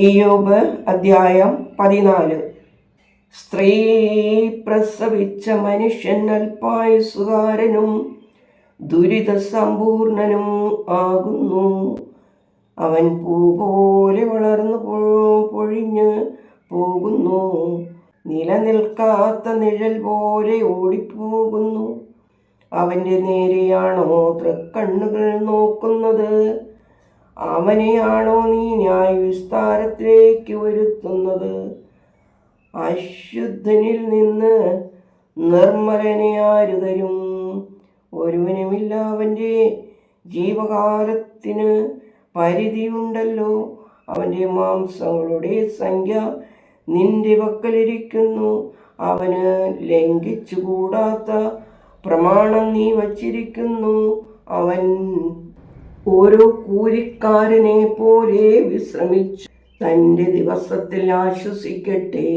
ഇയ്യോബ് അധ്യായം 14. സ്ത്രീ പ്രസവിച്ച മനുഷ്യൻ അല്പായുസുകാരനും ദുരിത സമ്പൂർണനും ആകുന്നു. അവൻ പൂ പോലെ വളർന്നു പൊഴിഞ്ഞ് പോകുന്നു, നിലനിൽക്കാത്ത നിഴൽ പോലെ ഓടിപ്പോകുന്നു. അവൻ്റെ നേരെയാണോ തൃക്കണ്ണുകൾ നോക്കുന്നത്? അവനെയാണോ നീ ന്യായവിസ്താരത്തിലേക്ക് വരുത്തുന്നത്? അശുദ്ധനിൽ നിന്ന് നിർമ്മലനെ ആര് തരും? ഒരുവനുമില്ല. അവൻ്റെ ജീവകാലത്തിന് പരിധിയുണ്ടല്ലോ. അവൻ്റെ മാംസങ്ങളുടെ സംഖ്യ നിന്റെ പക്കലിരിക്കുന്നു. അവന് ലംഘിച്ചുകൂടാത്ത പ്രമാണം നീ വച്ചിരിക്കുന്നു. അവൻ ഓരോ കൂലിക്കാരനെ പോലെ വിശ്രമിച്ചു തൻ്റെ ദിവസത്തിൽ ആശ്വസിക്കട്ടെ.